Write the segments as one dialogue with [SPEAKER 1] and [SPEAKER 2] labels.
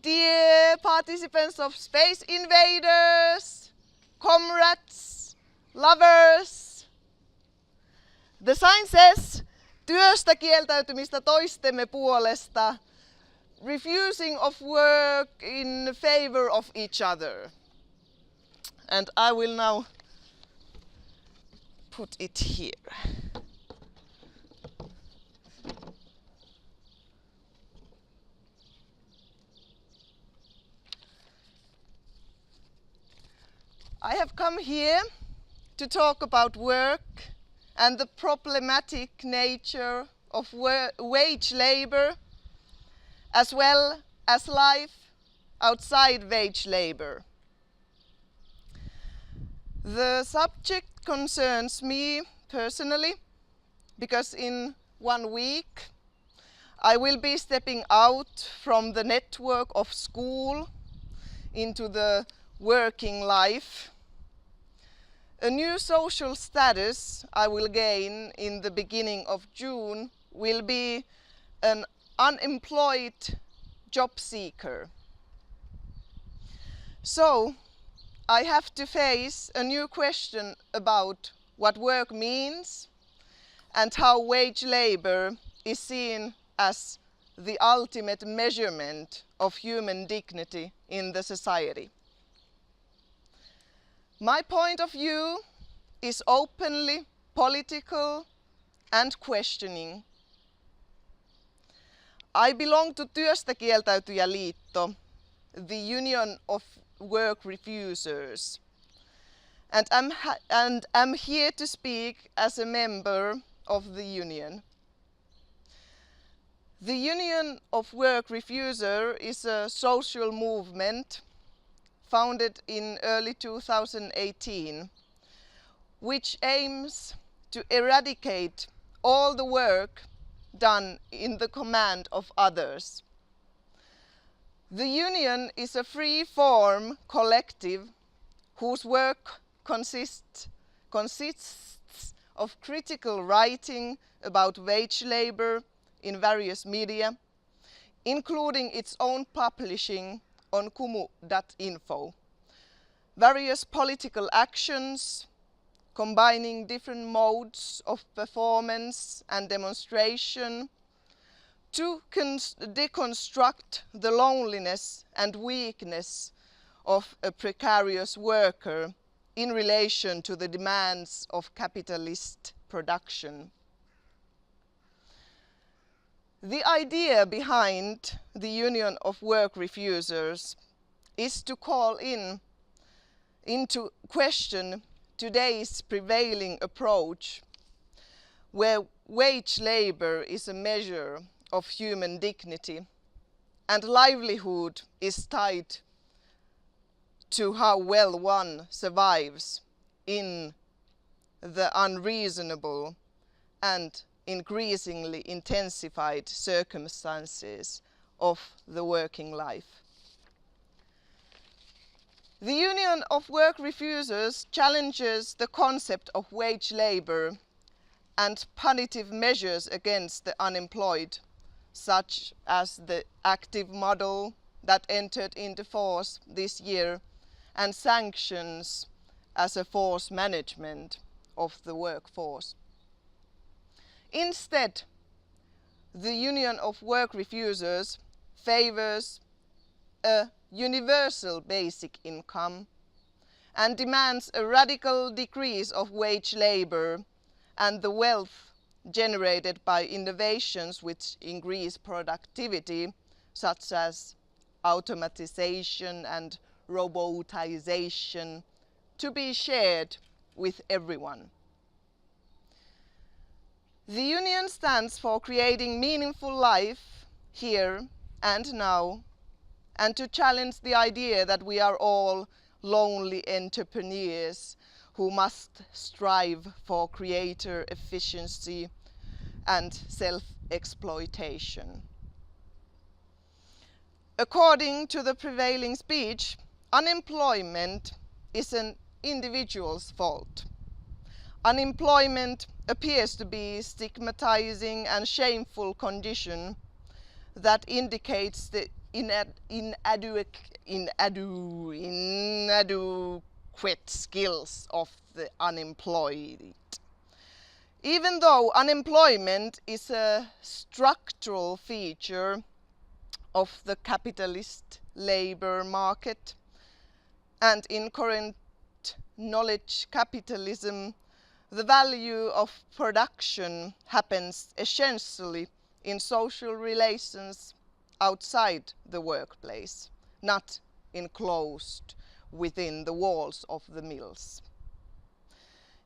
[SPEAKER 1] Dear participants of Space Invaders, comrades, lovers, the sign says, työstä kieltäytymistä toistemme puolesta, refusing of work in favor of each other. And I will now put it here. I have come here to talk about work and the problematic nature of wage labor, as well as life outside wage labor. The subject concerns me personally because in 1 week I will be stepping out from the network of school into the working life. A new social status I will gain in the beginning of June will be an unemployed job seeker. So I have to face a new question about what work means and how wage labor is seen as the ultimate measurement of human dignity in the society. My point of view is openly political and questioning. I belong to Työstäkieltäytyjäliitto, the union of work refusers, and I'm here to speak as a member of the union. The Union of Work Refuser is a social movement founded in early 2018, which aims to eradicate all the work done in the command of others. The union is a free-form collective whose work consists of critical writing about wage labor in various media, including its own publishing on kumu.info, various political actions combining different modes of performance and demonstration to deconstruct the loneliness and weakness of a precarious worker in relation to the demands of capitalist production. The idea behind the Union of Work Refusers is to call into question today's prevailing approach, where wage labor is a measure of human dignity and livelihood is tied to how well one survives in the unreasonable and increasingly intensified circumstances of the working life. The Union of Work Refusers challenges the concept of wage labor and punitive measures against the unemployed, such as the active model that entered into force this year and sanctions as a force management of the workforce. Instead, the Union of Work Refusers favors a universal basic income and demands a radical decrease of wage labor and the wealth generated by innovations which increase productivity, such as automatization and robotization, to be shared with everyone. The Union stands for creating meaningful life here and now, and to challenge the idea that we are all lonely entrepreneurs who must strive for greater efficiency and self-exploitation. According to the prevailing speech, unemployment is an individual's fault. Unemployment appears to be a stigmatizing and shameful condition that indicates the inadequate skills of the unemployed. Even though unemployment is a structural feature of the capitalist labor market, and in current knowledge capitalism, the value of production happens essentially in social relations outside the workplace, not enclosed within the walls of the mills.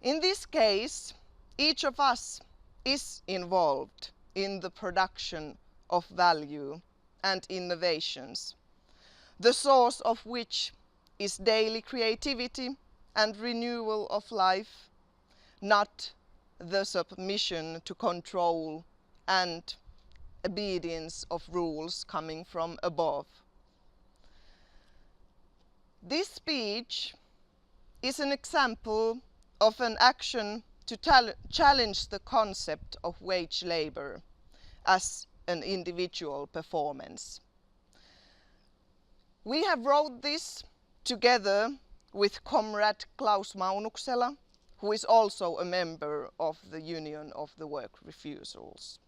[SPEAKER 1] In this case, each of us is involved in the production of value and innovations, the source of which is daily creativity and renewal of life, not the submission to control and obedience of rules coming from above. This speech is an example of an action to challenge the concept of wage labor as an individual performance. We have wrote this together with Comrade Klaus Maunuksela, who is also a member of the Union of the Work Refusers,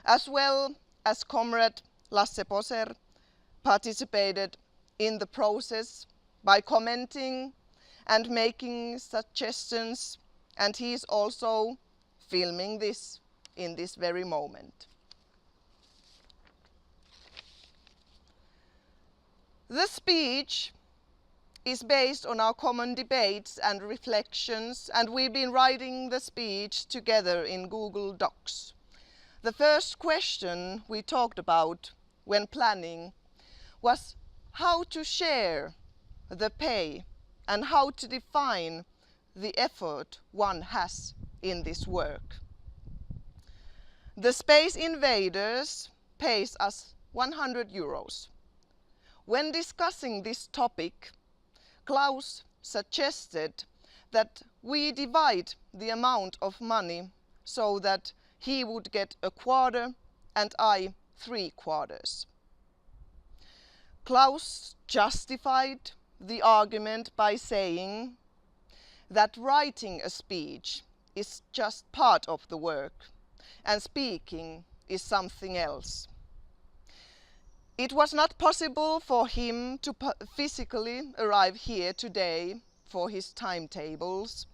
[SPEAKER 1] as well as Comrade Lasse Poser participated in the process by commenting and making suggestions, and he is also filming this in this very moment. The speech is based on our common debates and reflections, and we've been writing the speech together in Google Docs. The first question we talked about when planning was how to share the pay and how to define the effort one has in this work. The Space Invaders pays us 100 euros. When discussing this topic, Klaus suggested that we divide the amount of money so that he would get a quarter and I 3/4. Klaus justified the argument by saying that writing a speech is just part of the work and speaking is something else. It was not possible for him to physically arrive here today for his timetables.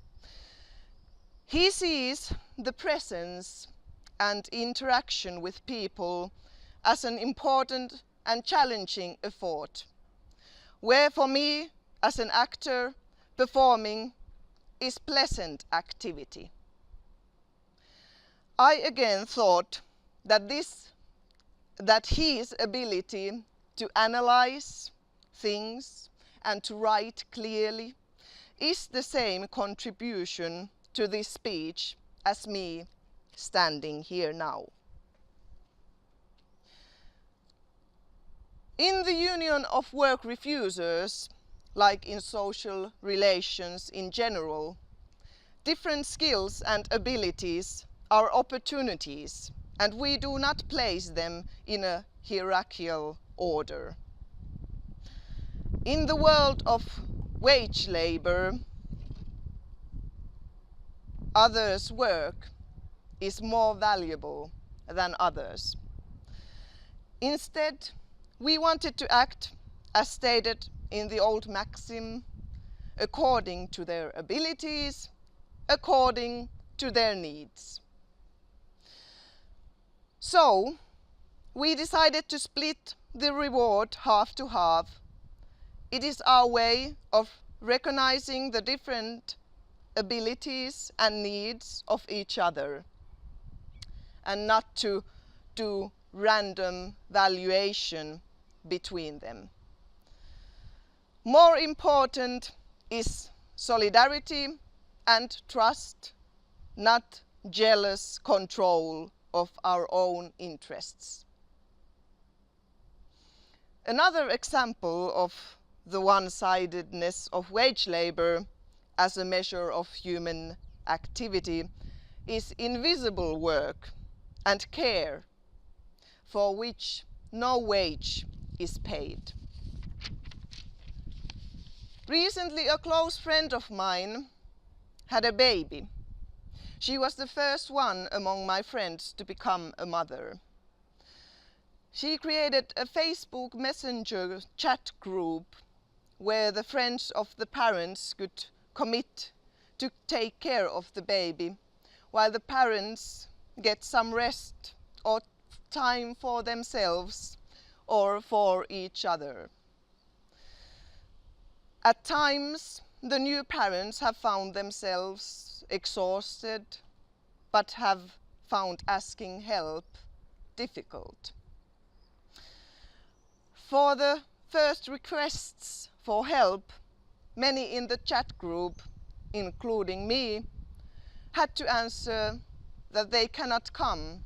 [SPEAKER 1] He sees the presence and interaction with people as an important and challenging effort, where for me, as an actor, performing is pleasant activity. I again thought that his ability to analyze things and to write clearly is the same contribution to this speech as me standing here now. In the Union of Work Refusers, like in social relations in general, different skills and abilities are opportunities, and we do not place them in a hierarchical order. In the world of wage labor, others' work is more valuable than others. Instead, we wanted to act as stated in the old maxim, according to their abilities, according to their needs. So, we decided to split the reward half to half. It is our way of recognizing the different abilities and needs of each other, and not to do random valuation between them. More important is solidarity and trust, not jealous control of our own interests. Another example of the one-sidedness of wage labor as a measure of human activity is invisible work and care, for which no wage is paid. Recently, a close friend of mine had a baby. She was the first one among my friends to become a mother. She created a Facebook Messenger chat group where the friends of the parents could commit to take care of the baby while the parents get some rest or time for themselves or for each other. At times, the new parents have found themselves exhausted, but have found asking help difficult. For the first requests for help, many in the chat group, including me, had to answer that they cannot come,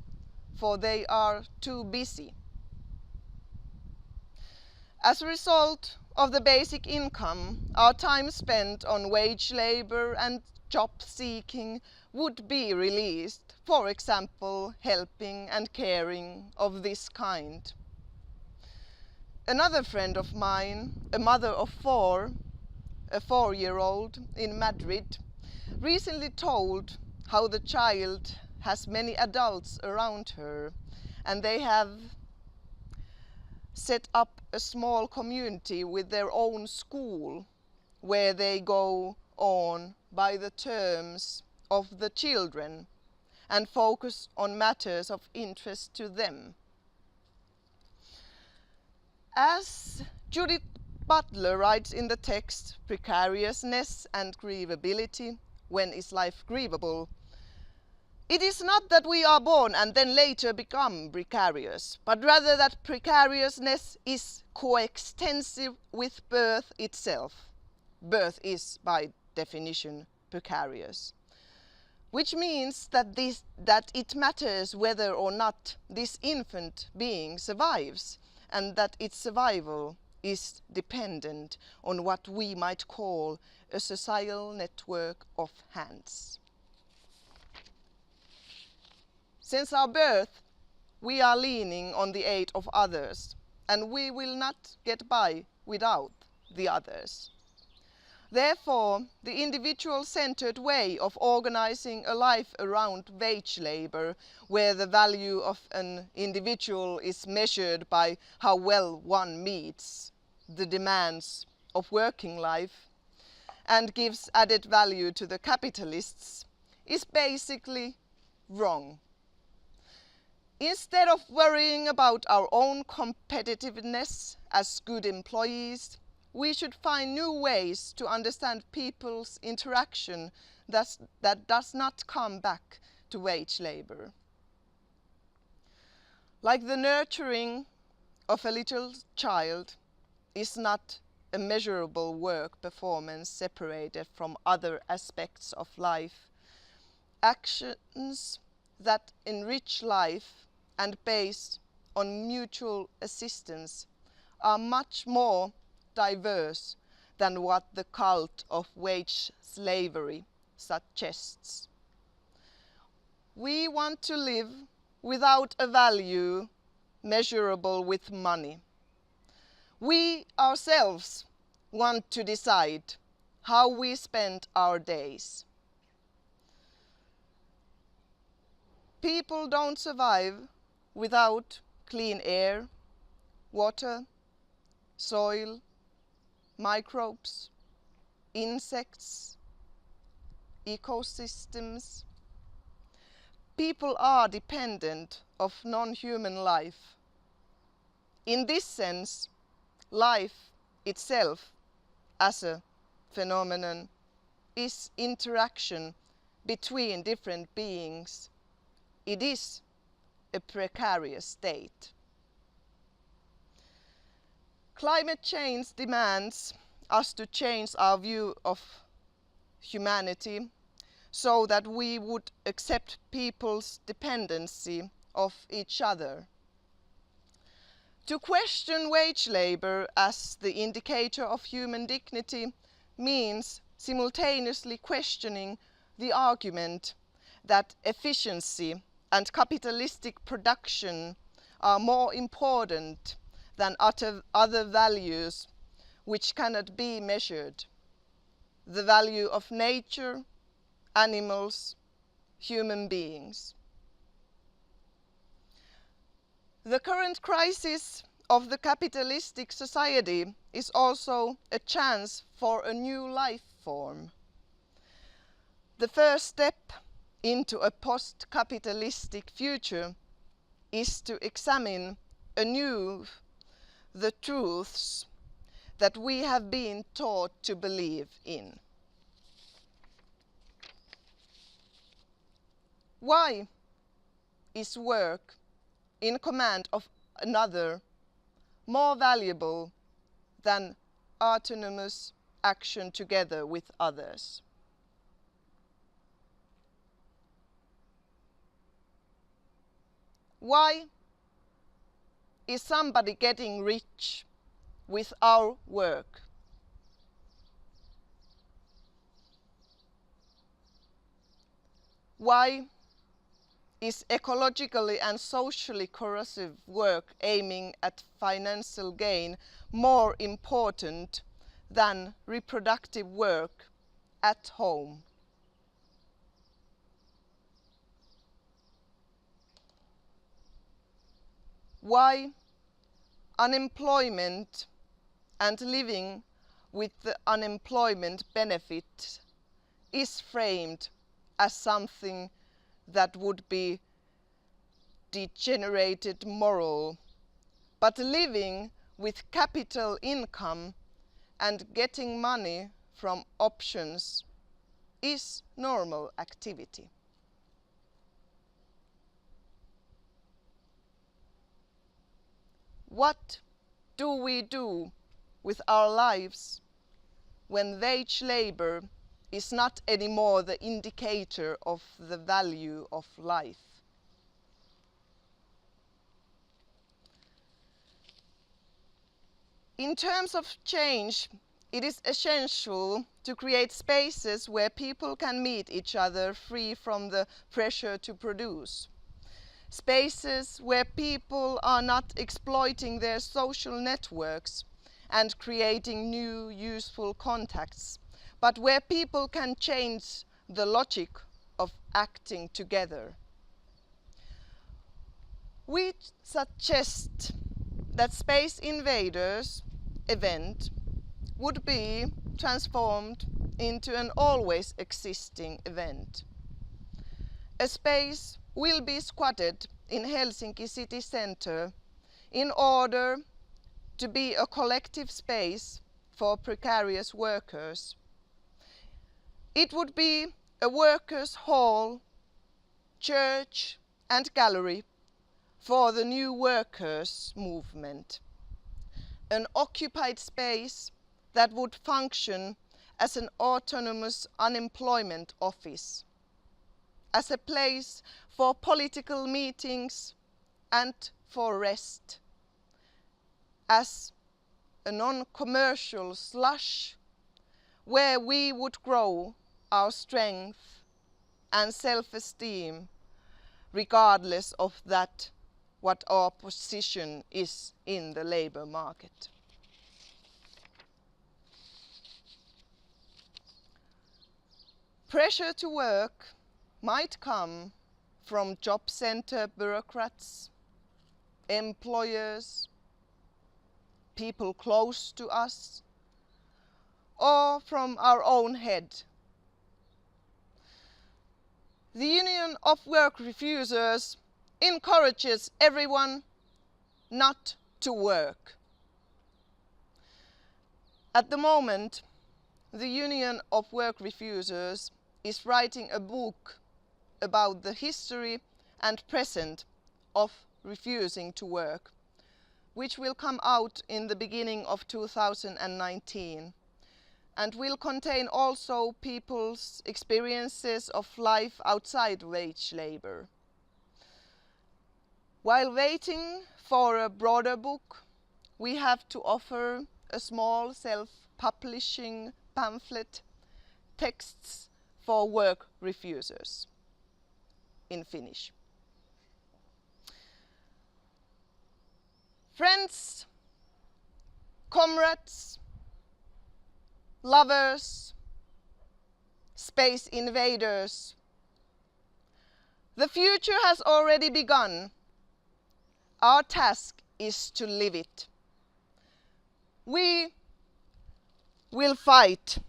[SPEAKER 1] for they are too busy. As a result of the basic income, our time spent on wage labor and job seeking would be released, for example, helping and caring of this kind. Another friend of mine, a mother of four, a 4-year-old in Madrid, recently told how the child has many adults around her, and they have set up a small community with their own school where they go on by the terms of the children and focus on matters of interest to them. As Judith Butler writes in the text, precariousness and grievability, when is life grievable? It is not that we are born and then later become precarious, but rather that precariousness is coextensive with birth itself. Birth is, by definition, precarious, which means that it matters whether or not this infant being survives, and that its survival is dependent on what we might call a societal network of hands. Since our birth, we are leaning on the aid of others, and we will not get by without the others. Therefore, the individual-centered way of organizing a life around wage labor, where the value of an individual is measured by how well one meets the demands of working life and gives added value to the capitalists, is basically wrong. Instead of worrying about our own competitiveness as good employees, we should find new ways to understand people's interaction that does not come back to wage labor. Like the nurturing of a little child is not a measurable work performance separated from other aspects of life, actions that enrich life and based on mutual assistance are much more diverse than what the cult of wage slavery suggests. We want to live without a value measurable with money. We ourselves want to decide how we spend our days. People don't survive without clean air, water, soil, microbes, insects, ecosystems. People are dependent of non-human life. In this sense, life itself, as a phenomenon, is interaction between different beings. It is a precarious state. Climate change demands us to change our view of humanity so that we would accept people's dependency of each other. To question wage labor as the indicator of human dignity means simultaneously questioning the argument that efficiency and capitalistic production are more important than other values which cannot be measured. The value of nature, animals, human beings. The current crisis of the capitalistic society is also a chance for a new life form. The first step into a post-capitalistic future is to examine anew the truths that we have been taught to believe in. Why is work in command of another more valuable than autonomous action together with others? Why is somebody getting rich with our work? Why is ecologically and socially corrosive work aiming at financial gain more important than reproductive work at home? Why unemployment and living with the unemployment benefit is framed as something that would be degenerated moral, but living with capital income and getting money from options is normal activity. What do we do with our lives when wage labor is not anymore the indicator of the value of life? In terms of change, it is essential to create spaces where people can meet each other free from the pressure to produce. Spaces where people are not exploiting their social networks and creating new useful contacts, but where people can change the logic of acting together. We suggest that Space Invaders event would be transformed into an always existing event. A space will be squatted in Helsinki city centre in order to be a collective space for precarious workers. It would be a workers' hall, church and gallery for the new workers' movement. An occupied space that would function as an autonomous unemployment office, as a place for political meetings and for rest, as a non-commercial slush where we would grow our strength and self-esteem regardless of that what our position is in the labor market. Pressure to work might come from job center bureaucrats, employers, people close to us, or from our own head. The Union of Work Refusers encourages everyone not to work. At the moment, the Union of Work Refusers is writing a book about the history and present of refusing to work, which will come out in the beginning of 2019 and will contain also people's experiences of life outside wage labor. While waiting for a broader book, we have to offer a small self-publishing pamphlet, Texts for Work Refusers, in Finnish. Friends, comrades, lovers, space invaders, the future has already begun. Our task is to live it. We will fight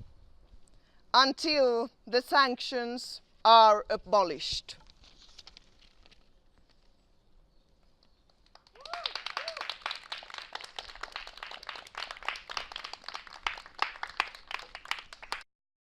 [SPEAKER 1] until the sanctions are abolished.